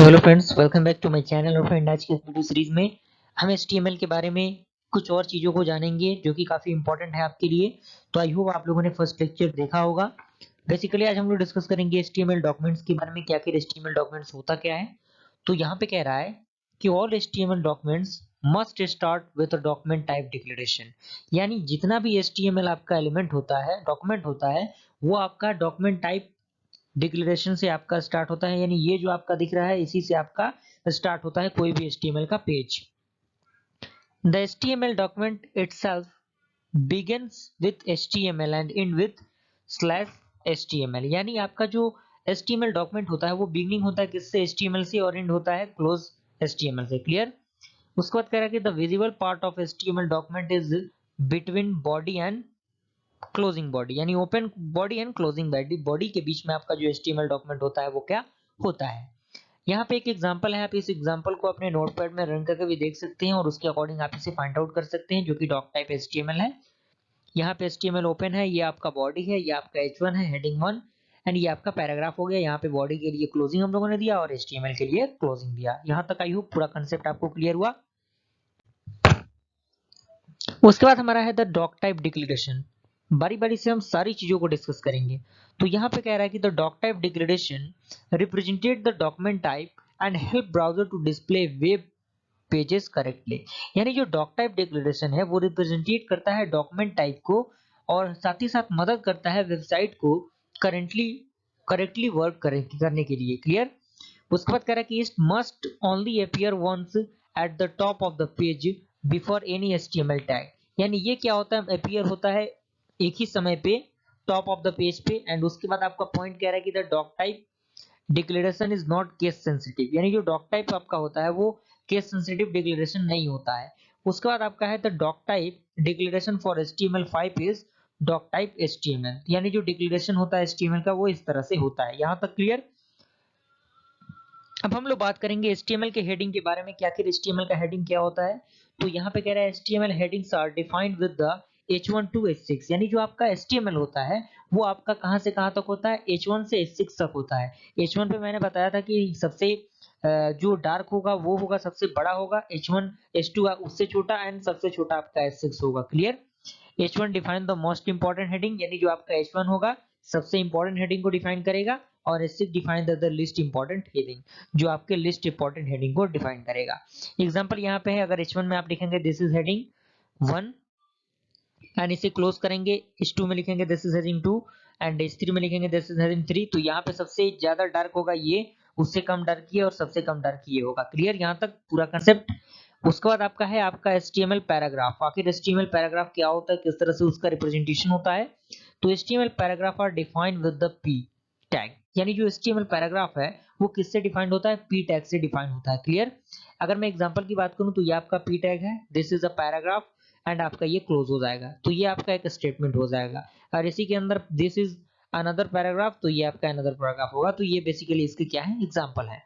Hello friends, welcome back to my channel. और friend, आज की इस वीडियो सीरीज में हम HTML के बारे में कुछ और चीज़ों को जानेंगे जो कि काफ़ी इंपॉर्टेंट है आपके लिए। तो आई होप आप लोगों ने फर्स्ट लेक्चर देखा होगा। बेसिकली आज हम लोग डिस्कस करेंगे HTML डॉक्यूमेंट्स के बारे में कि आखिर HTML डॉक्यूमेंट्स होता क्या है। तो यहाँ पे कह रहा है कि all HTML documents must start with a document type declaration. यानी जितना भी HTML आपका एलिमेंट होता है, डॉक्यूमेंट होता है, वो आपका डॉक्यूमेंट टाइप डिक्लेरेशन से आपका स्टार्ट होता है। यानी ये जो आपका दिख रहा है, इसी से आपका स्टार्ट होता है कोई भी HTML का page. The HTML document itself begins with HTML and end with /HTML। यानी आपका जो HTML डॉक्यूमेंट होता है वो बिगनिंग होता है किससे? HTML से, और एंड होता है क्लोज HTML से। क्लियर? उसके बाद कह रहा है कि the visible part of HTML document is between body and closing body. यानी open body and closing body के बीच में आपका जो HTML डॉक्यूमेंट होता है वो क्या होता है। यहाँ पे एक एग्जांपल है, आप इस एग्जांपल को अपने नोटपैड में रन करके भी देख सकते हैं और उसके अकॉर्डिंग आप इसे फाइंड आउट कर सकते हैं, जो कि डॉक टाइप HTML है। यहाँ पे HTML ओपन है, ये आपका बॉडी है, ये आपका H1 है, हेडिंग 1, एंड ये आपका पैराग्राफ हो गया। यहाँ पे बॉडी के लिए क्लोजिंग हम लोगों ने दिया और HTML के लिए क्लोजिंग दिया। यहाँ तक आई होप पूरा कंसेप्ट आपको क्लियर हुआ। उसके बाद हमारा है द डॉक टाइप डिक्लेरेशन। बारी बारी से हम सारी चीजों को डिस्कस करेंगे। तो यहाँ पे कह रहा है कि the doc type declaration represented the document type and help browser to display web pages correctly. यानी जो डॉक टाइप डिक्लेरेशन है वो रिप्रेजेंटेट करता है डॉक्यूमेंट टाइप को और साथ ही साथ मदद करता है वेबसाइट को करेक्टली वर्क करने के लिए। क्लियर? उसके बाद कह रहा है कि it must only appear once at the top of the page before any HTML tag. यानी ये क्या होता है? अपीयर होता है एक ही समय पे टॉप ऑफ द पेज पे। एंड उसके बाद आपका पॉइंट कह रहा है कि the doc type declaration is not case sensitive. यानी जो डॉक टाइप आपका होता है वो केस सेंसिटिव डिक्लेरेशन नहीं होता है। उसके बाद आपका है the doc type declaration for HTML5 is doc type HTML। यानी जो डिक्लेरेशन होता है HTML का वो इस तरह से होता है। यहां तक क्लियर? अब हम लोग बात करेंगे HTML के हेडिंग के बारे में कि आखिर HTML का हेडिंग क्या होता है। तो यहाँ पे कह रहा है HTML headings are defined with the H1 to H6। यानी जो आपका HTML होता है वो आपका कहां से कहां तक होता है? H1 से H6 तक होता है। H1 पे मैंने बताया था कि सबसे जो डार्क होगा वो होगा सबसे बड़ा होगा, H1 H2 का उससे छोटा, एंड सबसे छोटा आपका H6 होगा। Clear? H1 define the most important heading. यानी जो आपका H1 होगा सबसे इंपॉर्टेंट हेडिंग को डिफाइन करेगा, और H6 define the list important heading, जो आपके लिस्ट इंपॉर्टेंट हेडिंग को डिफाइन करेगा। एग्जांपल यहाँ पे है, अगर H1 में आप लिखेंगे दिस इज हेडिंग 1 एंड इसे क्लोज करेंगे, H2 में लिखेंगे this is heading 2 and H3 में लिखेंगे दिस इज हेडिंग 3, तो यहाँ पे सबसे ज्यादा डार्क होगा ये, उससे कम डार्क ये, और सबसे कम डार्क ये होगा। क्लियर? यहाँ तक पूरा कंसेप्ट। उसके बाद आपका है आपका HTML पैराग्राफ। आखिर HTML पैराग्राफ क्या होता है, किस तरह से उसका रिप्रेजेंटेशन होता है? तो HTML paragraph are defined with the P tag. यानी जो HTML पैराग्राफ है वो किससे डिफाइंड होता है? P टैग से डिफाइंड होता है। क्लियर? अगर मैं एग्जांपल की बात करूं तो ये आपका P टैग है, this is a paragraph, and आपका ये क्लोज हो जाएगा, तो ये आपका एक स्टेटमेंट हो जाएगा। और इसी के अंदर दिस इज अनदर पैराग्राफ, तो ये आपका अनदर पैराग्राफ होगा। तो ये बेसिकली इसके क्या है? एग्जांपल है।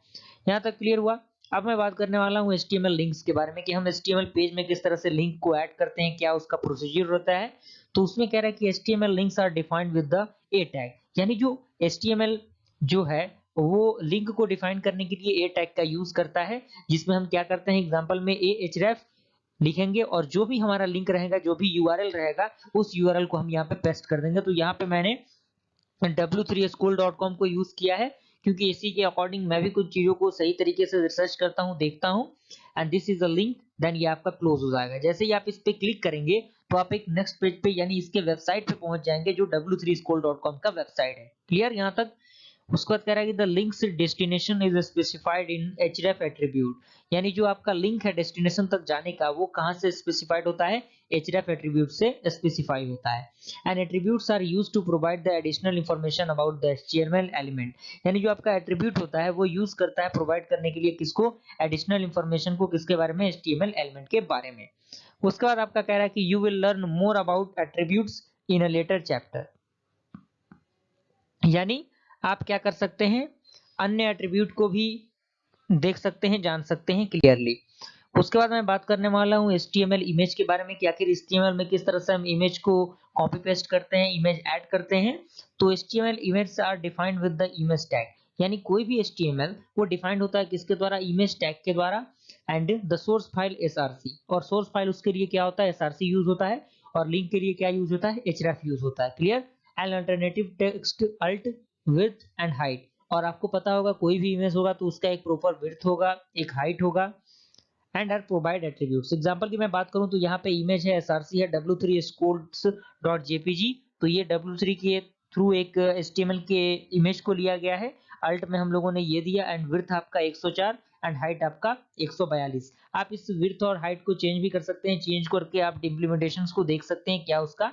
यहाँ तक क्लियर हुआ? अब मैं बात करने वाला हूँ HTML लिंक्स के बारे में कि हम HTML पेज में किस तरह से लिंक को ऐड करते हैं, क्या उसका प्रोसीजर होता है। तो उसमें कह रहा है कि HTML links are defined with the A tag. यानी जो HTML जो है वो लिंक को डिफाइन करने के लिए A टैग का यूज करता है, जिसमें हम क्या करते हैं? एग्जांपल में ahref लिखेंगे और जो भी हमारा लिंक रहेगा, जो भी URL रहेगा, उस URL को हम यहाँ पे पेस्ट कर देंगे। तो यहाँ पे मैंने w3school.com को यूज किया है, क्योंकि इसी के अकॉर्डिंग मैं भी कुछ चीजों को सही तरीके से रिसर्च करता हूँ, देखता हूँ। And this is a link, then ये आपका क्लोज हो जाएगा। जैसे ही आप इस पे क्लिक करेंगे तो आप एक नेक्स्ट पेज पे यानी इसके वेबसाइट पे पहुंच जाएंगे, जो w3school.com का वेबसाइट है। क्लियर? यहाँ तक? उसके बाद कह रहा है कि the links destination is specified in href attribute. यानी जो आपका लिंक है डेस्टिनेशन तक जाने का, वो कहां से स्पेसिफाइड होता है? href एट्रीब्यूट से स्पेसिफाई होता है। And attributes are used to provide the additional information about the HTML element. यानी जो आपका एट्रीब्यूट होता है वो यूज करता है प्रोवाइड करने के लिए किसको? एडिशनल इंफॉर्मेशन को। किसके बारे में? HTML एलिमेंट के बारे में। उसके बाद आपका कह रहा है कि you will learn more about attributes in a later chapter. यानी आप क्या कर सकते हैं? अन्य एट्रीब्यूट को भी देख सकते हैं, जान सकते हैं क्लियरली। उसके बाद मैं बात करने वाला हूँ HTML इमेज के बारे में कि आखिर HTML में किस तरह से हम इमेज को कॉपी पेस्ट करते हैं, इमेज ऐड करते हैं। तो HTML image are defined with the image tag. यानी कोई भी HTML वो डिफाइंड होता है किसके द्वारा, इमेज टैग के द्वारा, and the source file src, और सोर्स फाइल उसके लिए क्या होता है, src यूज होता है, और लिंक के लिए क्या यूज होता है, href यूज होता है। Clear? And alternative text alt width and height, और आपको पता होगा कोई भी इमेज होगा तो उसका एक प्रॉपर विड्थ होगा, एक हाइट होगा, and are provide attributes. Example की मैं बात करूं तो यहाँ पे इमेज है src है w3 scores.jpg, तो ये w3 के थ्रू एक HTML के इमेज को लिया गया है, अल्ट में हम लोगों ने ये दिया, एंड विड्थ आपका 104 एंड हाइट आपका 142। आप इस विड्थ और हाइट को चेंज भी कर सकते हैं, चेंज करके आप इम्प्लीमेंटेशंस को देख सकते हैं क्या उसका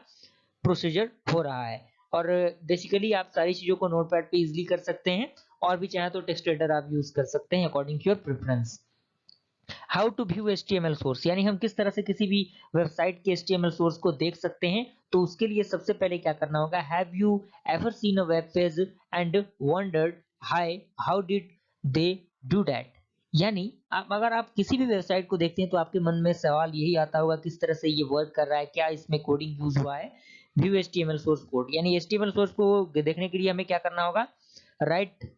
प्रोसीजर हो रहा है, और बेसिकली आप सारी चीजों को नोटपैड पे इजीली कर सकते हैं, और भी चाहे तो टेक्स्ट एडिटर आप यूज कर सकते हैं according to your preference. How to view HTML source, यानी हम किस तरह से किसी भी वेबसाइट के HTML सोर्स को देख सकते हैं, तो उसके लिए सबसे पहले क्या करना होगा, have you ever seen a web page and wondered how did they do that, यानी अगर आप किसी भी वेबसाइट को देखते हैं तो आपके मन में सवाल यही आता होगा किस तरह से ये वर्क कर रहा है, क्या इसमें कोडिंग यूज हुआ है। व्यू HTML सोर्स कोड, यानी HTML सोर्स को देखने के लिए हमें क्या करना होगा, right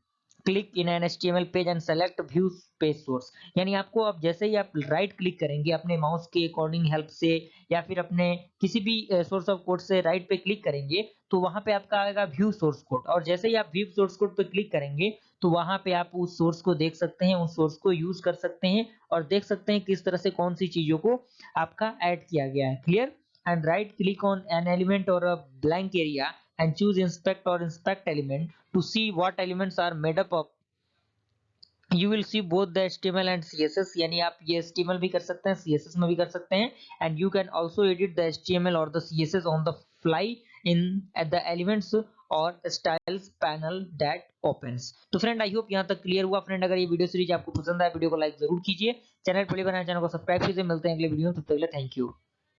click in an HTML page and select view page source, यानी आपको अब जैसे ही आप राइट क्लिक करेंगे अपने माउस के अकॉर्डिंग हेल्प से, या फिर अपने किसी भी सोर्स ऑफ कोड से राइट पे क्लिक करेंगे तो वहां पे आपका आएगा व्यू सोर्स कोड, और जैसे ही आप व्यू सोर्स कोड पे क्लिक करेंगे तो वहां पे आप उस सोर्स को देख सकते हैं, उस सोर्स को यूज कर सकते हैं, और देख सकते हैं किस तरह से कौन सी चीजों को आपका ऐड किया गया है। Clear? And right click on an element और a blank area and choose inspect or inspect element to see what elements are made up of। You will see both the HTML and CSS, यानी आप ये HTML भी कर सकते हैं, CSS में भी कर सकते हैं, and you can also edit the HTML or the CSS on the fly in at the elements और styles panel that opens। तो फ्रेंड आई होप यहाँ तक क्लियर हुआ। फ्रेंड अगर ये वीडियो सीरीज आपको पसंद आए वीडियो को लाइक जरूर कीजिए, चैनल पर बनाए चैनल को सब्सक्राइब कीजिए। मिलते हैं अगले वीडियो में, तब तक के लिए थैंक यू।